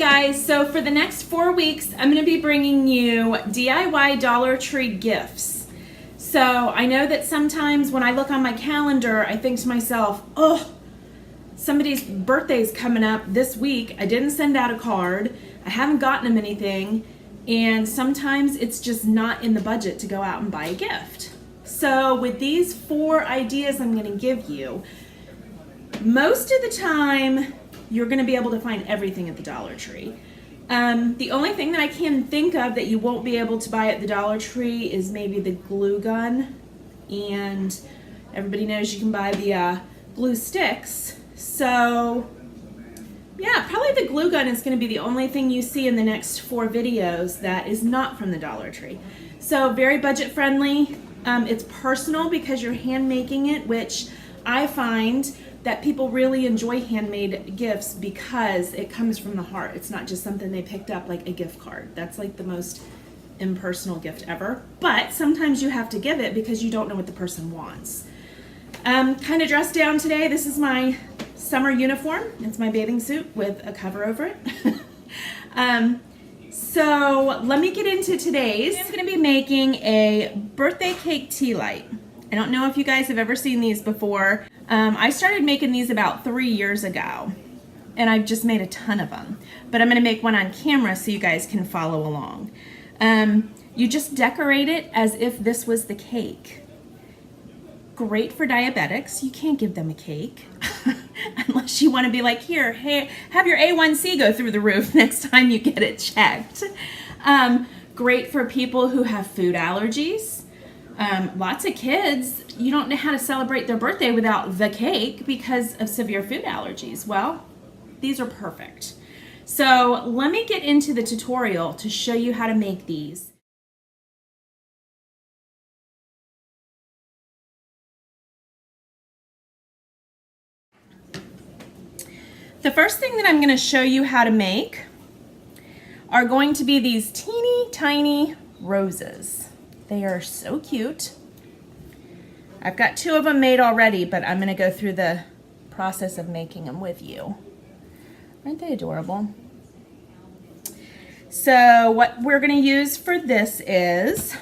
guys, so for the next 4 weeks, I'm going to be bringing you DIY Dollar Tree gifts. So I know that sometimes when I look on my calendar, I think to myself, oh, somebody's birthday's coming up this week. I didn't send out a card. I haven't gotten them anything. And sometimes it's just not in the budget to go out and buy a gift. So with these 4 ideas I'm going to give you, most of the time, you're going to be able to find everything at the Dollar Tree. The only thing that I can think of that you won't be able to buy at the Dollar Tree is maybe the glue gun. And everybody knows you can buy the glue sticks. So, yeah, probably the glue gun is going to be the only thing you see in the next 4 videos that is not from the Dollar Tree. So, very budget friendly. It's personal because you're hand making it, which I find that people really enjoy handmade gifts because it comes from the heart. It's not just something they picked up like a gift card. That's like the most impersonal gift ever. But sometimes you have to give it because you don't know what the person wants. Kind of dressed down today. This is my summer uniform. It's my bathing suit with a cover over it. So let me get into today's. I'm going to be making a birthday cake tea light. I don't know if you guys have ever seen these before. I started making these about 3 years ago, and I've just made a ton of them. But I'm going to make one on camera so you guys can follow along. You just decorate it as if this was the cake. Great for diabetics. You can't give them a cake unless you want to be like, here, hey, have your A1C go through the roof next time you get it checked. Great for people who have food allergies. Lots of kids, you don't know how to celebrate their birthday without the cake because of severe food allergies. Well, these are perfect. So let me get into the tutorial to show you how to make these. The first thing that I'm going to show you how to make are going to be these teeny tiny roses. They are so cute. I've got 2 of them made already, but I'm going to go through the process of making them with you. Aren't they adorable? So what we're going to use for this is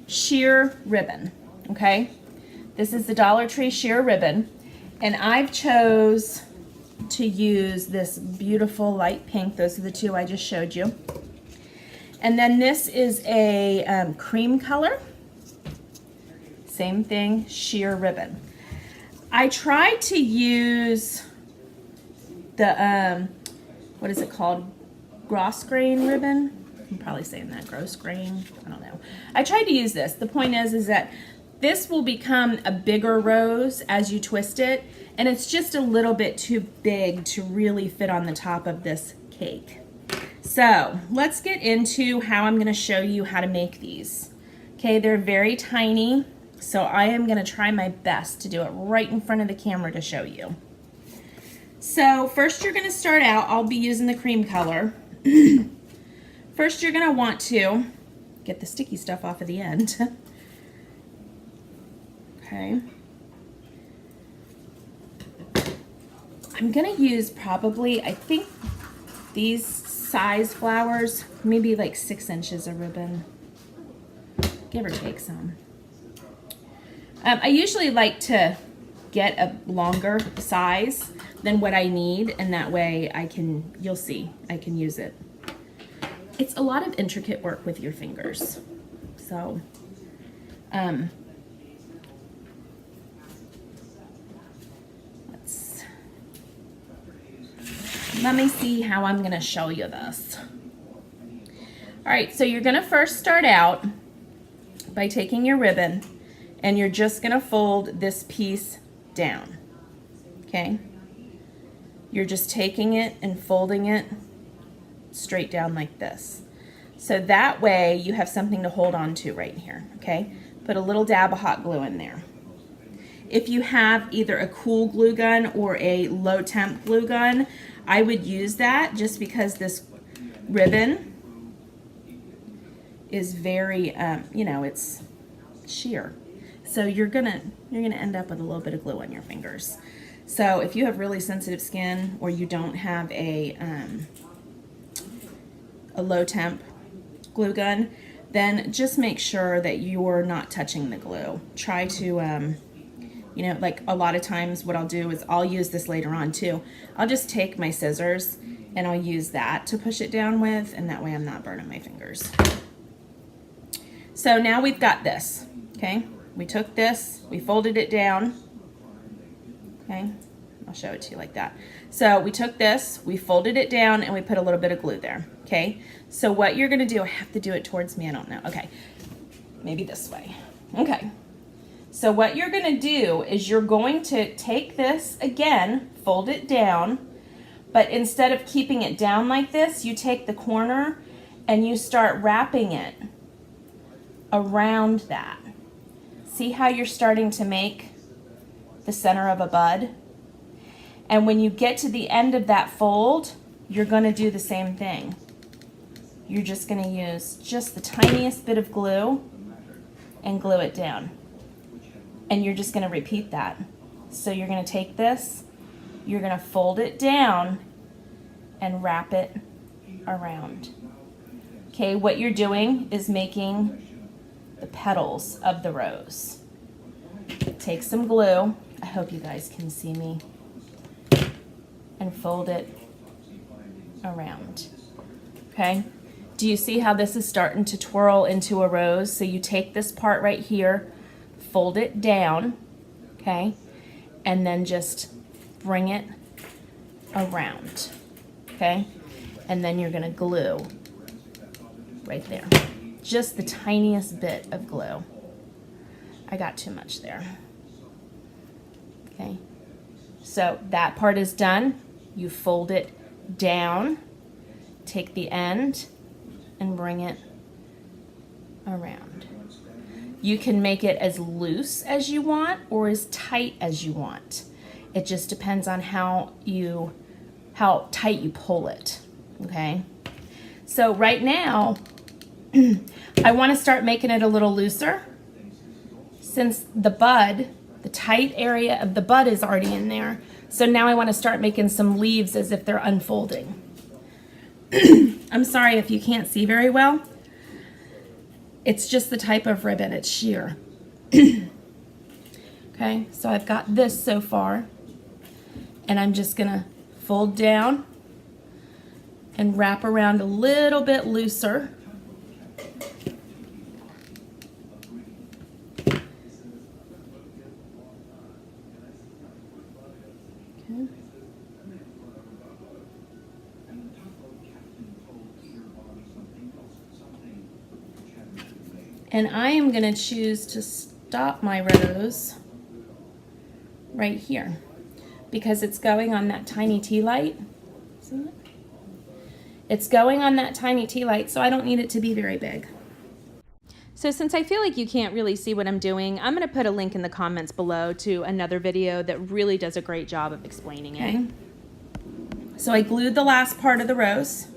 sheer ribbon, okay? This is the Dollar Tree sheer ribbon, and I've chose to use this beautiful light pink. Those are the 2 I just showed you. And then this is a cream color. Same thing, sheer ribbon. I tried to use the, what is it called? Gross grain ribbon? I'm probably saying that, gross grain, I don't know. I tried to use this. The point is that this will become a bigger rose as you twist it, and it's just a little bit too big to really fit on the top of this cake. So let's get into how I'm going to show you how to make these. Okay, they're very tiny, so I am going to try my best to do it right in front of the camera to show you. So first you're going to start out, I'll be using the cream color. First you're going to want to get the sticky stuff off of the end. Okay. I'm going to use probably, I think these size flowers, maybe like 6 inches of ribbon, give or take some. I usually like to get a longer size than what I need, and that way I can, you'll see, I can use it. It's a lot of intricate work with your fingers. So, let me see how I'm going to show you this. All right, so you're going to first start out by taking your ribbon and you're just going to fold this piece down, okay? You're just taking it and folding it straight down like this. So that way you have something to hold on to right here, okay? Put a little dab of hot glue in there. If you have either a cool glue gun or a low temp glue gun, I would use that just because this ribbon is very, you know, it's sheer. So you're gonna end up with a little bit of glue on your fingers. So if you have really sensitive skin or you don't have a low temp glue gun, then just make sure that you're not touching the glue. Try to, you know, like a lot of times what I'll do is I'll use this later on too. I'll just take my scissors and I'll use that to push it down with, and that way I'm not burning my fingers. So now we've got this, okay? We took this, we folded it down, okay? I'll show it to you like that. So we took this, we folded it down, and we put a little bit of glue there, okay? So what you're gonna do, I have to do it towards me, I don't know. Okay, maybe this way. Okay, so what you're gonna do is you're going to take this again, fold it down, but instead of keeping it down like this, you take the corner and you start wrapping it around that. See how you're starting to make the center of a bud? And when you get to the end of that fold, you're gonna do the same thing. You're just gonna use just the tiniest bit of glue and glue it down. And you're just gonna repeat that. So you're gonna take this, you're gonna fold it down and wrap it around. Okay, what you're doing is making the petals of the rose. Take some glue, I hope you guys can see me, and fold it around, okay? Do you see how this is starting to twirl into a rose? So you take this part right here, fold it down, okay? And then just bring it around, okay? And then you're gonna glue right there. Just the tiniest bit of glue. I got too much there, okay? So that part is done. You fold it down, take the end, and bring it around. You can make it as loose as you want or as tight as you want. It just depends on how tight you pull it, okay? So right now, I want to start making it a little looser. Since the bud, the tight area of the bud is already in there, so now I want to start making some leaves as if they're unfolding. I'm sorry if you can't see very well. It's just the type of ribbon, it's sheer. Okay, so I've got this so far, and I'm just gonna fold down and wrap around a little bit looser. And I am going to choose to stop my rose right here because it's going on that tiny tea light. See it? It's going on that tiny tea light, so I don't need it to be very big. So since I feel like you can't really see what I'm doing, I'm going to put a link in the comments below to another video that really does a great job of explaining it. Okay. So I glued the last part of the rose.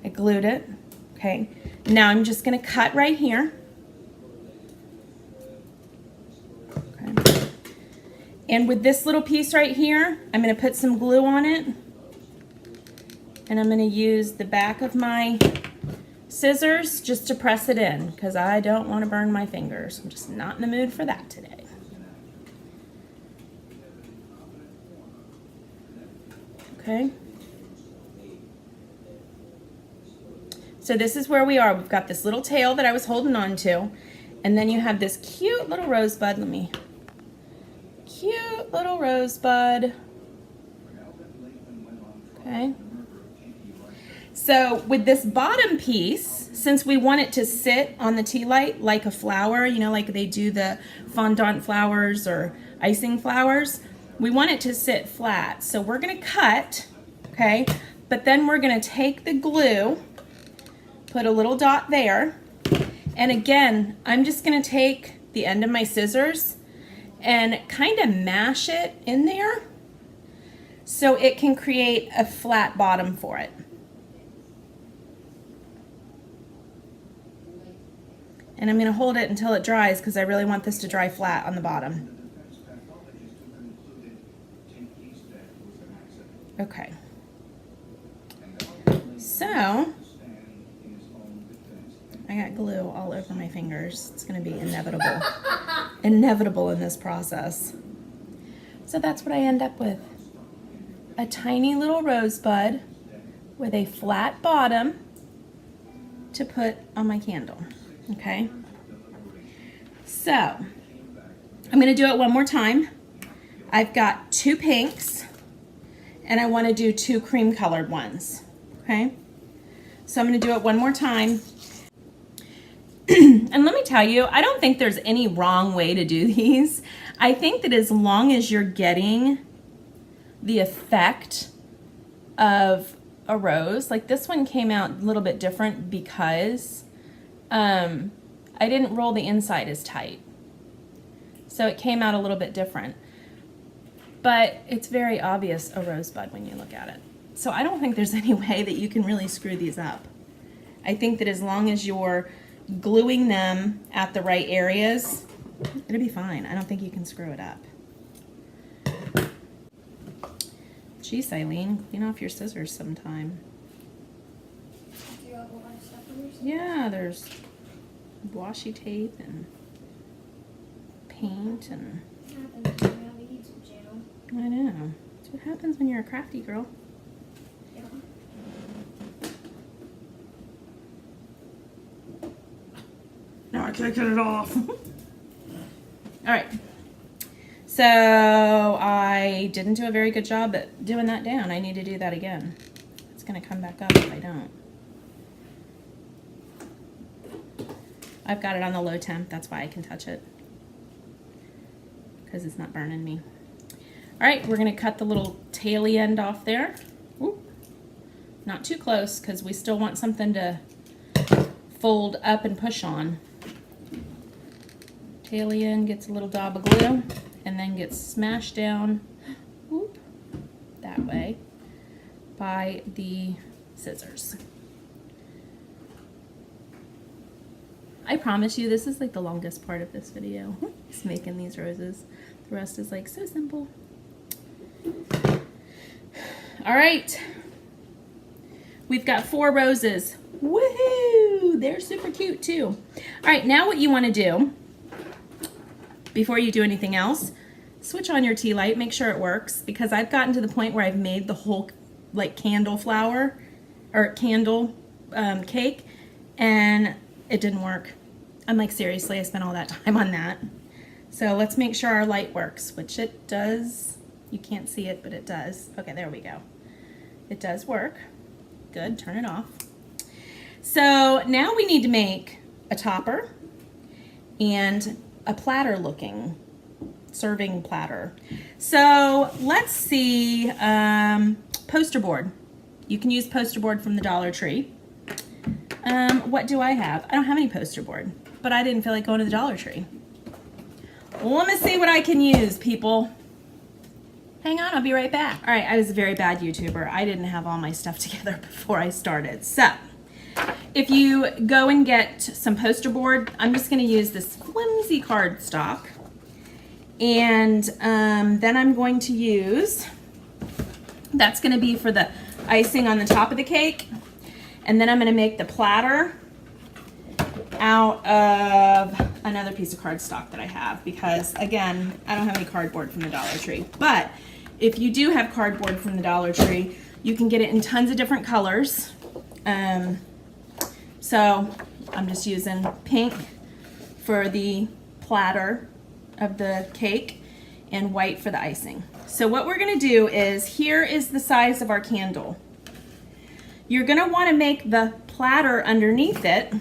I glued it. Okay. Now I'm just going to cut right here. Okay. And with this little piece right here, I'm going to put some glue on it. And I'm going to use the back of my scissors just to press it in because I don't want to burn my fingers. I'm just not in the mood for that today. Okay. So this is where we are. We've got this little tail that I was holding on to, and then you have this cute little rosebud. Cute little rosebud. Okay. So with this bottom piece, since we want it to sit on the tea light like a flower, you know, like they do the fondant flowers or icing flowers, we want it to sit flat. So we're gonna cut, okay? But then we're gonna take the glue, put a little dot there, and again, I'm just gonna take the end of my scissors and kind of mash it in there so it can create a flat bottom for it. And I'm going to hold it until it dries because I really want this to dry flat on the bottom. Okay. So, I got glue all over my fingers. It's going to be inevitable. Inevitable in this process. So that's what I end up with. A tiny little rosebud with a flat bottom to put on my candle. Okay? So, I'm going to do it one more time. I've got 2 pinks, and I want to do 2 cream colored ones. Okay? So I'm going to do it one more time. And let me tell you, I don't think there's any wrong way to do these. I think that as long as you're getting the effect of a rose, like this one came out a little bit different because I didn't roll the inside as tight. So it came out a little bit different. But it's very obvious a rosebud when you look at it. So I don't think there's any way that you can really screw these up. I think that as long as you're gluing them at the right areas, it'll be fine. I don't think you can screw it up. Geez, Eileen, clean off your scissors sometime. Do you have a lot of stuff on your scissors? Yeah, there's washi tape and paint and... What happens when you have a YouTube channel? I know. That's what happens when you're a crafty girl. Yeah. Now I can't get it off. All right. So I didn't do a very good job at doing that down. I need to do that again. It's going to come back up if I don't. I've got it on the low temp. That's why I can touch it. Because it's not burning me. All right, we're going to cut the little taily end off there. Ooh. Not too close because we still want something to fold up and push on. Taily end gets a little dab of glue and then gets smashed down whoop, that way by the scissors. I promise you this is like the longest part of this video. Just making these roses. The rest is like so simple. All right. We've got 4 roses. Woohoo! They're super cute too. All right, now what you want to do before you do anything else, switch on your tea light, make sure it works, because I've gotten to the point where I've made the whole like candle flower or candle cake and it didn't work. I'm like, seriously, I spent all that time on that. So let's make sure our light works, which it does. You can't see it, but it does. Okay, there we go. It does work. Good, turn it off. So now we need to make a topper and a platter looking serving platter. So let's see, poster board. You can use poster board from the Dollar Tree. What do I have? I don't have any poster board, but I didn't feel like going to the Dollar Tree. Let me see what I can use, people. Hang on, I'll be right back. All right, I was a very bad YouTuber. I didn't have all my stuff together before I started. So if you go and get some poster board, I'm just going to use this flimsy cardstock. And then I'm going to use, that's going to be for the icing on the top of the cake. And then I'm going to make the platter out of another piece of cardstock that I have, because again, I don't have any cardboard from the Dollar Tree. But if you do have cardboard from the Dollar Tree, you can get it in tons of different colors. So I'm just using pink for the platter of the cake and white for the icing. So what we're going to do is, here is the size of our candle. You're going to want to make the platter underneath it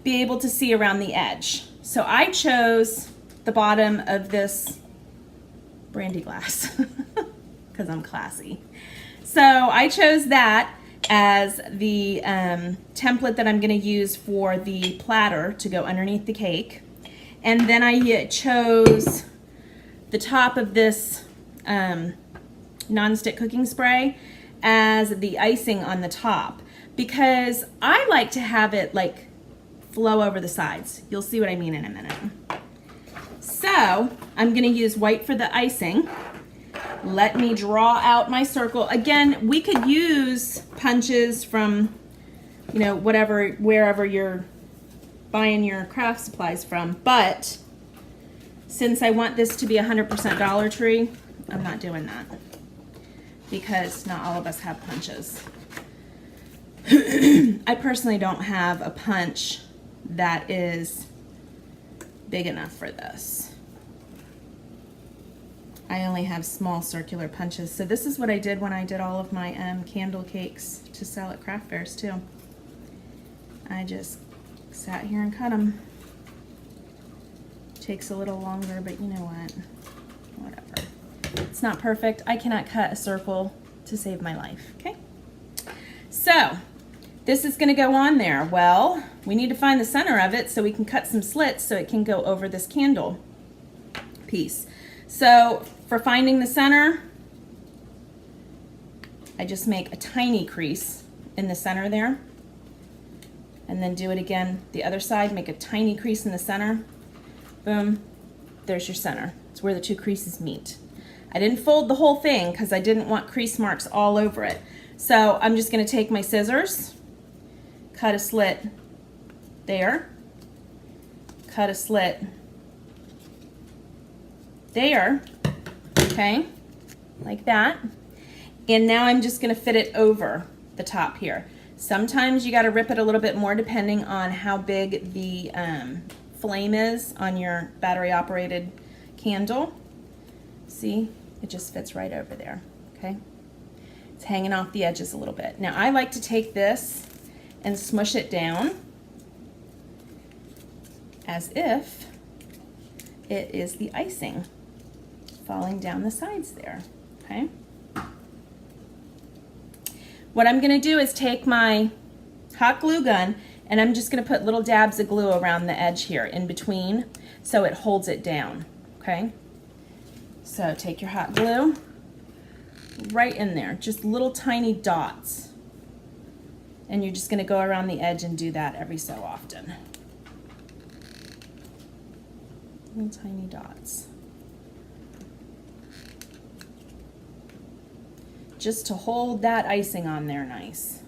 be able to see around the edge. So I chose the bottom of this brandy glass because I'm classy. So I chose that as the template that I'm going to use for the platter to go underneath the cake. And then I chose the top of this non-stick cooking spray as the icing on the top, because I like to have it like flow over the sides. You'll see what I mean in a minute. So I'm going to use white for the icing, Let me draw out my circle. Again, we could use punches from, you know, whatever, wherever you're buying your craft supplies from, but since I want this to be 100% Dollar Tree, I'm not doing that because not all of us have punches. I personally don't have a punch that is big enough for this. I only have small circular punches. So this is what I did when I did all of my candle cakes to sell at craft fairs too. I just sat here and cut them. Takes a little longer, but you know what? Whatever. It's not perfect. I cannot cut a circle to save my life, okay? So, this is gonna go on there. Well, we need to find the center of it so we can cut some slits so it can go over this candle piece. So, for finding the center, I just make a tiny crease in the center there. And then do it again the other side, make a tiny crease in the center. Boom, there's your center. It's where the two creases meet. I didn't fold the whole thing because I didn't want crease marks all over it. So I'm just gonna take my scissors, cut a slit there, cut a slit there, okay, like that. And now I'm just gonna fit it over the top here. Sometimes you gotta rip it a little bit more depending on how big the flame is on your battery operated candle. See, it just fits right over there, okay? It's hanging off the edges a little bit. Now I like to take this and smush it down as if it is the icing falling down the sides there, okay? What I'm gonna do is take my hot glue gun and I'm just gonna put little dabs of glue around the edge here in between so it holds it down, okay? So take your hot glue right in there, just little tiny dots. And you're just gonna go around the edge and do that every so often. Little tiny dots. Just to hold that icing on there nice.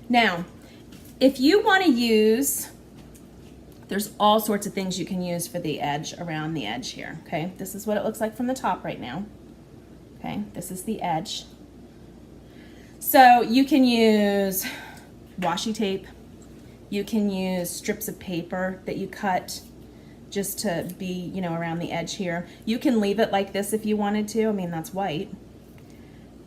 Now, if you want to use, there's all sorts of things you can use for the edge, around the edge here, okay? This is what it looks like from the top right now, okay? This is the edge. So you can use washi tape. You can use strips of paper that you cut just to be, you know, around the edge here. You can leave it like this if you wanted to. I mean, that's white.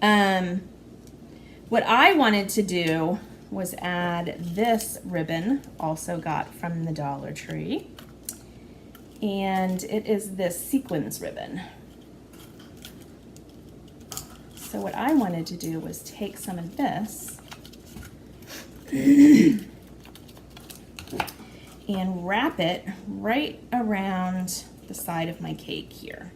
What I wanted to do was add this ribbon, also got from the Dollar Tree. And it is this sequins ribbon. So what I wanted to do was take some of this and wrap it right around the side of my cake here.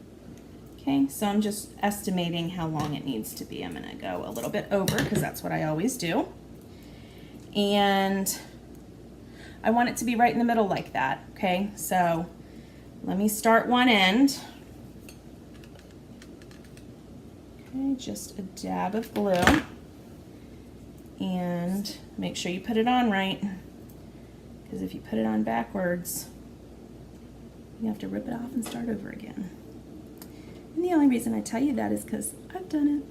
Okay, so I'm just estimating how long it needs to be. I'm gonna go a little bit over because that's what I always do. And I want it to be right in the middle like that, okay? So let me start one end. Okay, just a dab of glue. And make sure you put it on right, because if you put it on backwards, you have to rip it off and start over again. And the only reason I tell you that is because I've done it.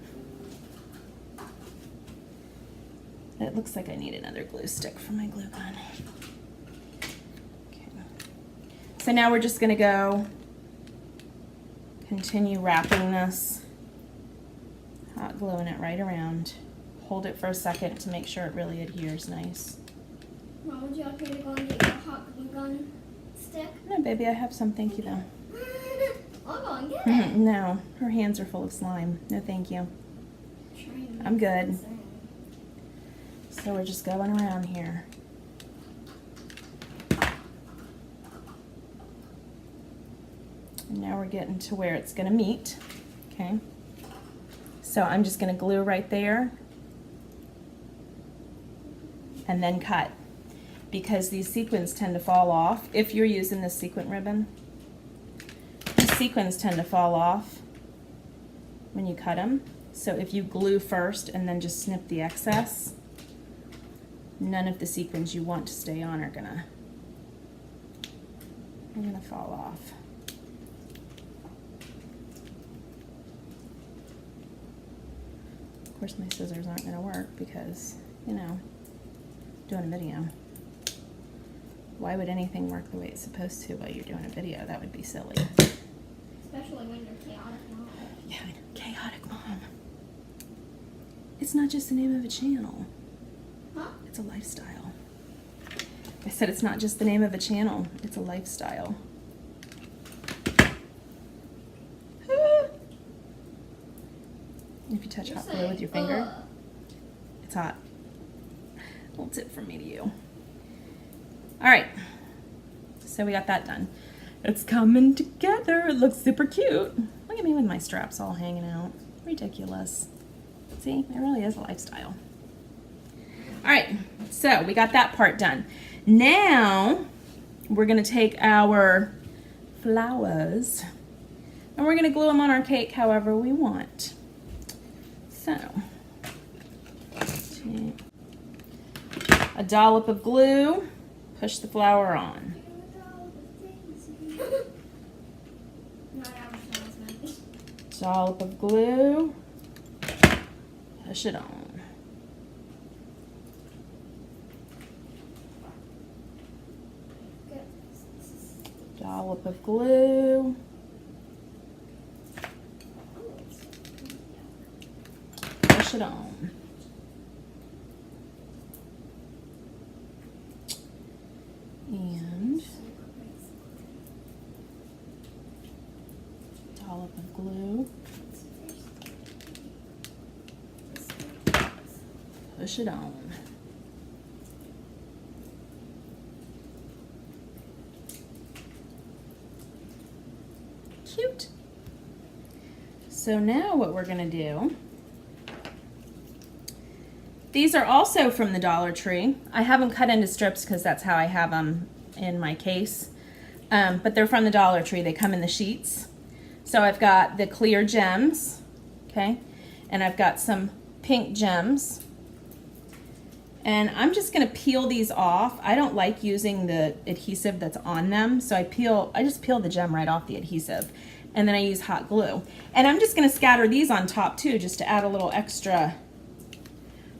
It looks like I need another glue stick for my glue gun. Okay. So now we're just gonna go continue wrapping this, hot gluing it right around. Hold it for a second to make sure it really adheres nice. Mom, would you like me to go and get your hot glue gun stick? No, baby, I have some, thank you though. I'll go and get it. No, her hands are full of slime. No, thank you. I'm good. So we're just going around here. And now we're getting to where it's gonna meet, okay? So I'm just gonna glue right there and then cut, because these sequins tend to fall off. If you're using this sequin ribbon, these sequins tend to fall off when you cut them. So if you glue first and then just snip the excess, none of the sequins you want to stay on are gonna fall off. Of course my scissors aren't gonna work because, you know, doing a video. Why would anything work the way it's supposed to while you're doing a video? That would be silly. Especially when you're chaotic mom. Yeah, I know. Chaotic mom. It's not just the name of a channel. Huh? It's a lifestyle. I said it's not just the name of a channel. It's a lifestyle. Ah. If you touch hot glue with your finger, it's hot. Little tip from me to you. All right, so we got that done. It's coming together. It looks super cute. Look at me with my straps all hanging out. Ridiculous. See, it really is a lifestyle. All right, so we got that part done. Now we're gonna take our flowers and we're gonna glue them on our cake however we want. So, a dollop of glue, push the flower on. Dollop of glue, push it on. Dollop of glue. Push it on. And dollop of glue. Push it on. Cute. So now what we're gonna do, these are also from the Dollar Tree. I have them cut into strips because that's how I have them in my case. But they're from the Dollar Tree. They come in the sheets. So I've got the clear gems, okay? And I've got some pink gems. And I'm just gonna peel these off. I don't like using the adhesive that's on them, so I just peel the gem right off the adhesive. And then I use hot glue. And I'm just gonna scatter these on top too, just to add a little extra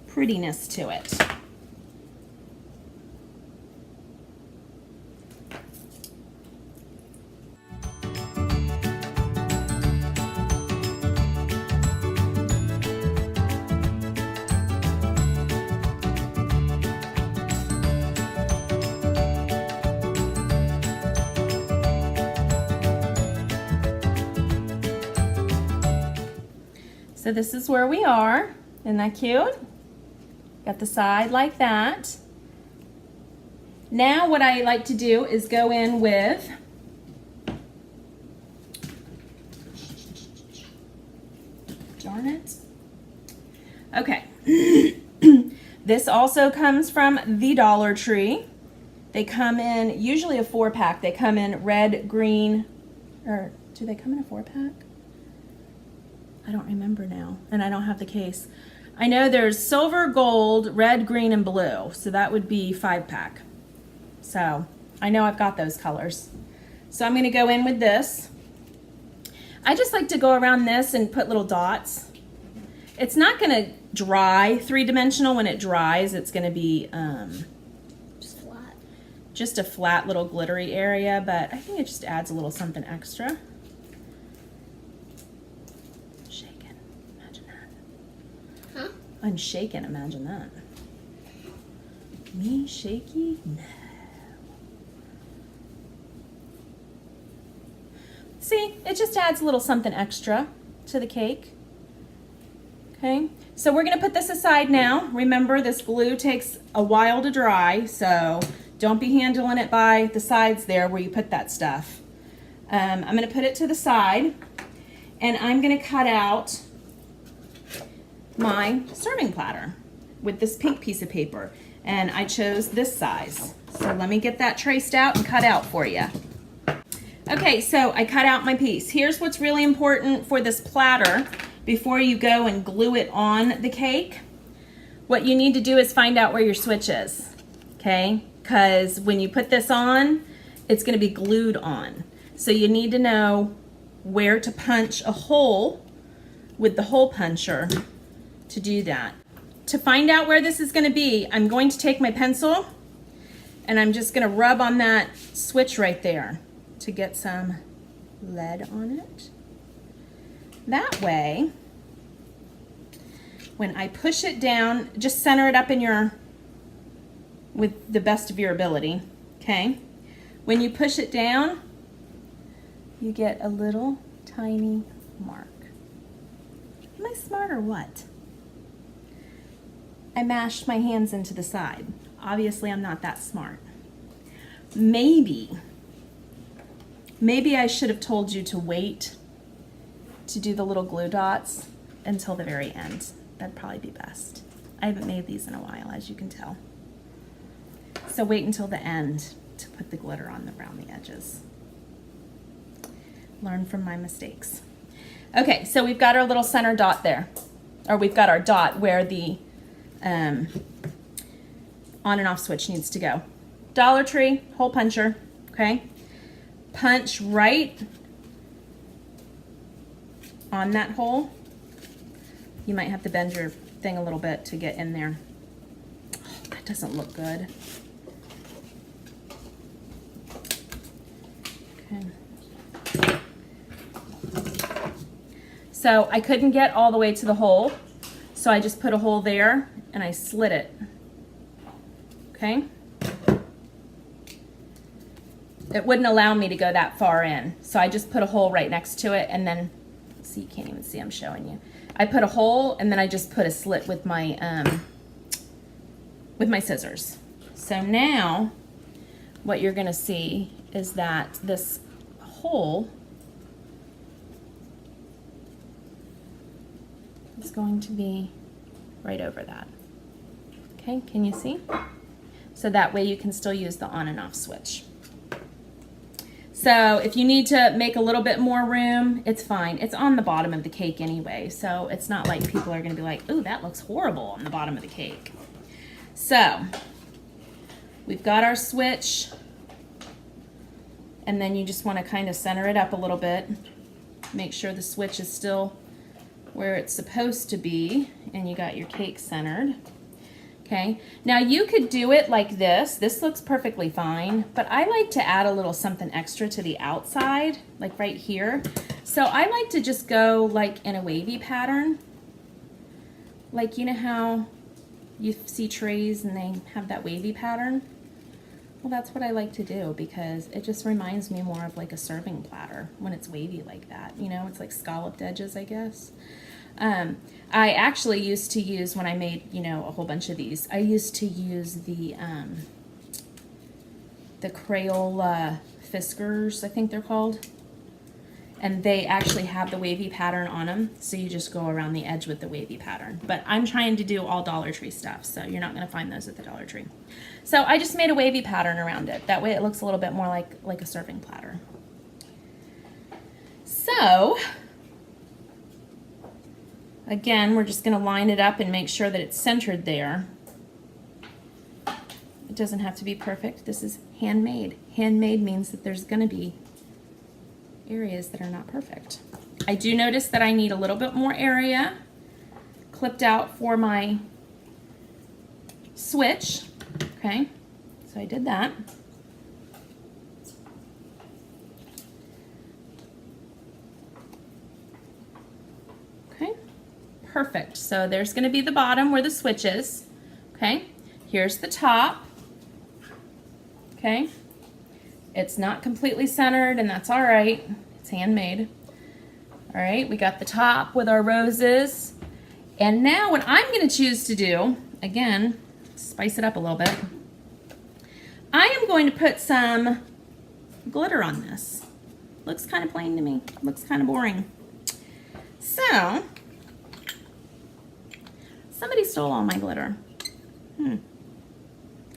prettiness to it. So this is where we are. Isn't that cute? Got the side like that. Now what I like to do is go in with darn it. Okay. This also comes from the Dollar Tree. They come in usually a 4-pack. They come in red, green, or do they come in a 4-pack? I don't remember now, and I don't have the case. I know there's silver, gold, red, green, and blue, so that would be 5-pack. So I know I've got those colors. So I'm gonna go in with this. I just like to go around this and put little dots. It's not gonna dry 3-dimensional. When it dries, it's gonna be just a flat little glittery area, but I think it just adds a little something extra. I'm shaking, imagine that. Me shaky? No. See, it just adds a little something extra to the cake. Okay, so we're gonna put this aside now. Remember, this glue takes a while to dry, so don't be handling it by the sides there where you put that stuff. I'm going to put it to the side, and I'm going to cut out my serving platter with this pink piece of paper, and I chose this size. So let me get that traced out and cut out for you. Okay, so I cut out my piece. Here's what's really important for this platter before you go and glue it on the cake. What you need to do is find out where your switch is, okay? Because when you put this on, it's going to be glued on. So you need to know where to punch a hole with the hole puncher to do that. To find out where this is going to be, I'm going to take my pencil and I'm just going to rub on that switch right there to get some lead on it. That way, when I push it down, just center it up in your, with the best of your ability, okay? When you push it down, you get a little tiny mark. Am I smart or what? I mashed my hands into the side. Obviously, I'm not that smart. Maybe I should have told you to wait to do the little glue dots until the very end. That'd probably be best. I haven't made these in a while, as you can tell. So wait until the end to put the glitter on around the edges. Learn from my mistakes. Okay, so we've got our little center dot there. Or we've got our dot where the on and off switch needs to go. Dollar Tree, hole puncher, okay? Punch right on that hole. You might have to bend your thing a little bit to get in there. Oh, that doesn't look good. Okay. So I couldn't get all the way to the hole, so I just put a hole there and I slit it. Okay? It wouldn't allow me to go that far in, so I just put a hole right next to it, and then, see, you can't even see, I'm showing you. I put a hole and then I just put a slit with my scissors. So now what you're gonna see is that this hole is going to be right over that. Okay, can you see? So that way you can still use the on and off switch. So if you need to make a little bit more room, it's fine. It's on the bottom of the cake anyway, so it's not like people are gonna be like, ooh, that looks horrible on the bottom of the cake. So we've got our switch, and then you just wanna kind of center it up a little bit. Make sure the switch is still where it's supposed to be, and you got your cake centered. Okay, now you could do it like this. This looks perfectly fine, but I like to add a little something extra to the outside, like right here. So I like to just go like in a wavy pattern. Like, you know how you see trays and they have that wavy pattern? Well, that's what I like to do because it just reminds me more of like a serving platter when it's wavy like that. You know, it's like scalloped edges, I guess. I actually used to use, when I made, you know, a whole bunch of these, I used to use the Crayola Fiskars, I think they're called. And they actually have the wavy pattern on them, so you just go around the edge with the wavy pattern. But I'm trying to do all Dollar Tree stuff, so you're not going to find those at the Dollar Tree. So I just made a wavy pattern around it. That way it looks a little bit more like a serving platter. So again, we're just going to line it up and make sure that it's centered there. It doesn't have to be perfect. This is handmade. Handmade means that there's going to be areas that are not perfect. I do notice that I need a little bit more area clipped out for my switch. Okay, so I did that. Okay, perfect. So there's going to be the bottom where the switch is. Okay, here's the top. Okay, it's not completely centered, and that's all right. It's handmade. All right, we got the top with our roses. And now what I'm going to choose to do, again, spice it up a little bit, I am going to put some glitter on this. Looks kind of plain to me. Looks kind of boring. So, somebody stole all my glitter.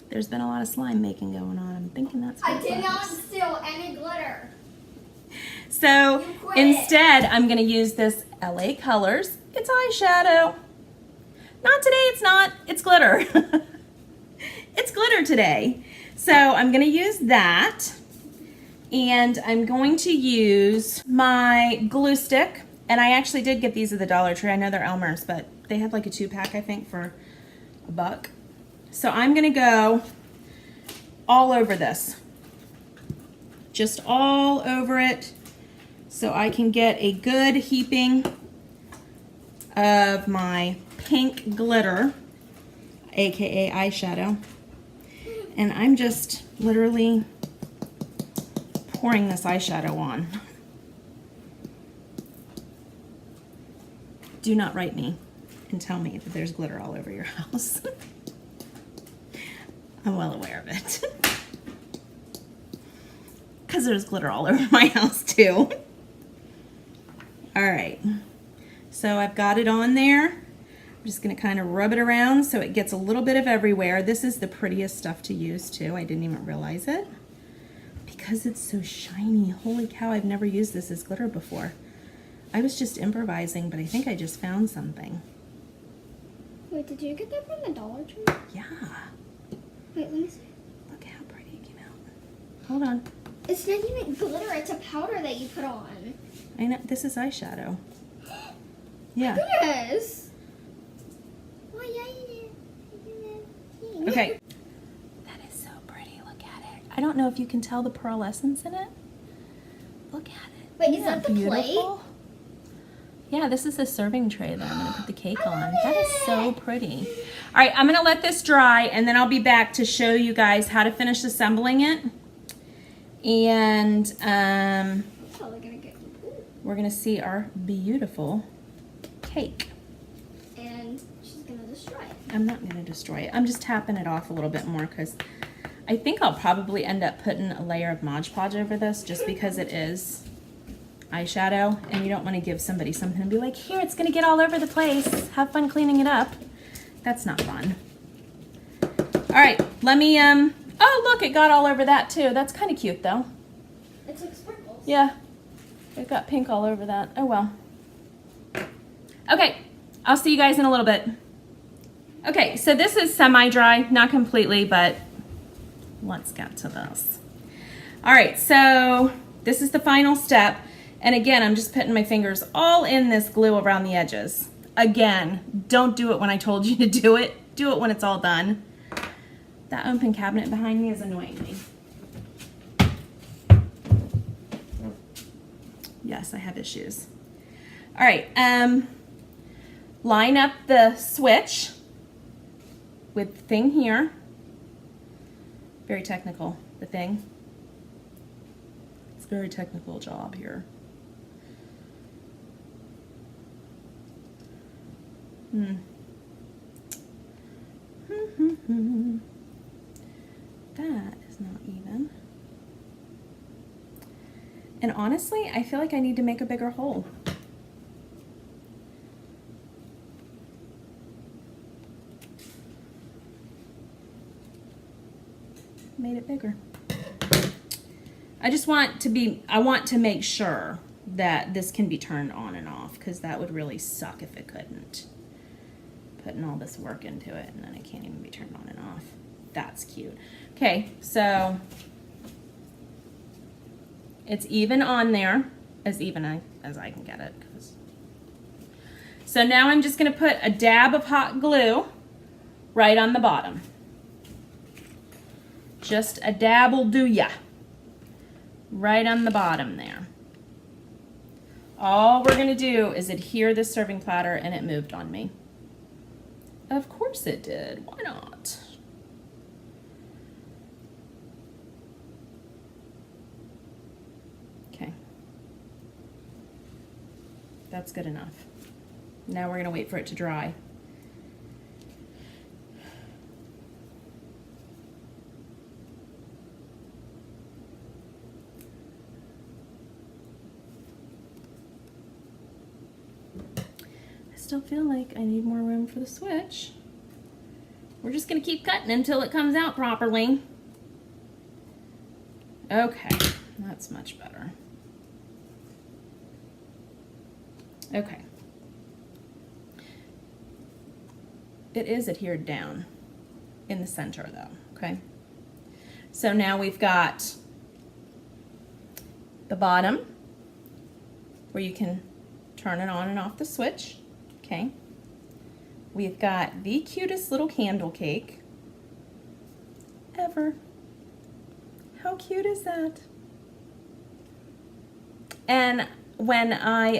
There's been a lot of slime making going on. I'm thinking that's what I did it not was. steal any glitter. So, You quit. instead, I'm going to use this LA Colors. It's eyeshadow. Not today, it's not. It's glitter. It's glitter today. So, I'm going to use that. And I'm going to use my glue stick. And I actually did get these at the Dollar Tree. I know they're Elmer's, but they had like a 2-pack, I think, for $1. So I'm gonna go all over this. Just all over it so I can get a good heaping of my pink glitter, aka eyeshadow. And I'm just literally pouring this eyeshadow on. Do not write me and tell me that there's glitter all over your house. I'm well aware of it. Because there's glitter all over my house too. All right, so I've got it on there. I'm just gonna kind of rub it around so it gets a little bit of everywhere. This is the prettiest stuff to use too. I didn't even realize it. Because it's so shiny. Holy cow, I've never used this as glitter before. I was just improvising, but I think I just found something. Wait, did you get that from the Dollar Tree? Yeah. Wait, let me see. Look how pretty it came out. Hold on. It's not even glitter, it's a powder that you put on. I know, this is eyeshadow. Yeah. Yes. Okay. That is so pretty, look at it. I don't know if you can tell the pearlescence in it. Look at it. Wait, Isn't is that the plate? beautiful? Yeah, this is a serving tray that I'm gonna put the cake on. That is so pretty. All right, I'm gonna let this dry and then I'll be back to show you guys how to finish assembling it. And Probably gonna get we're gonna see our beautiful cake. and she's gonna destroy it. I'm not gonna destroy it. I'm just tapping it off a little bit more because I think I'll probably end up putting a layer of Mod Podge over this just because it is eyeshadow and you don't want to give somebody something and be like, here, it's gonna get all over the place. Have fun cleaning it up. That's not fun. All right, let me, oh look, it got all over that too. That's kind of cute though. It's like sprinkles. Yeah, it got pink all over that. Oh well. Okay, I'll see you guys in a little bit. Okay, so this is semi-dry, not completely, but let's get to this. All right, so this is the final step. And again, I'm just putting my fingers all in this glue around the edges. Again, don't do it when I told you to do it. Do it when it's all done. That open cabinet behind me is annoying me. Yes, I have issues. All right, line up the switch with the thing here. Very technical, the thing. It's a very technical job here. That is not even. And honestly, I feel like I need to make a bigger hole. Made it bigger. I just want to be, I want to make sure that this can be turned on and off because that would really suck if it couldn't. Putting all this work into it and then it can't even be turned on and off. That's cute. Okay, so it's even on there, as even as I can get it. So now I'm just gonna put a dab of hot glue right on the bottom. Just a dab will do ya. Right on the bottom there. All we're gonna do is adhere this serving platter and it moved on me. Of course it did, why not? Okay. That's good enough. Now we're gonna wait for it to dry. still feel like I need more room for the switch. We're just gonna keep cutting until it comes out properly. Okay, that's much better. Okay. It is adhered down in the center though, okay? So now we've got the bottom where you can turn it on and off the switch, okay? We've got the cutest little candle cake ever. How cute is that? And when I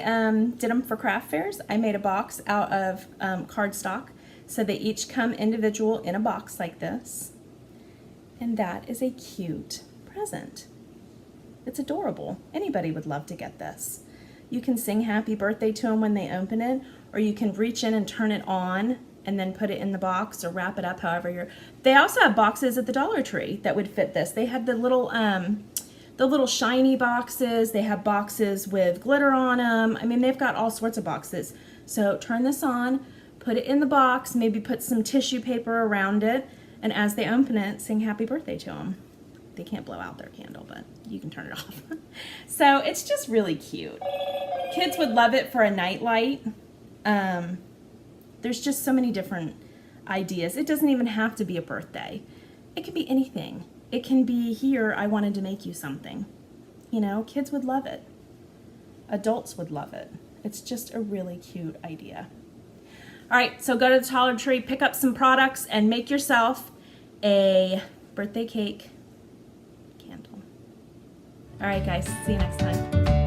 did them for craft fairs, I made a box out of cardstock, so they each come individual in a box like this. And that is a cute present. It's adorable. Anybody would love to get this. You can sing happy birthday to them when they open it, or you can reach in and turn it on and then put it in the box or wrap it up however you're. They also have boxes at the Dollar Tree that would fit this. They had the little shiny boxes. They have boxes with glitter on them. I mean, they've got all sorts of boxes. So turn this on, put it in the box, maybe put some tissue paper around it, and as they open it, sing happy birthday to them. They can't blow out their candle, but you can turn it off. So it's just really cute. Kids would love it for a nightlight. There's just so many different ideas. It doesn't even have to be a birthday. It could be anything. It can be, here, I wanted to make you something. You know, kids would love it. Adults would love it. It's just a really cute idea. All right, so go to the Dollar Tree, pick up some products, and make yourself a birthday cake candle. All right, guys, see you next time.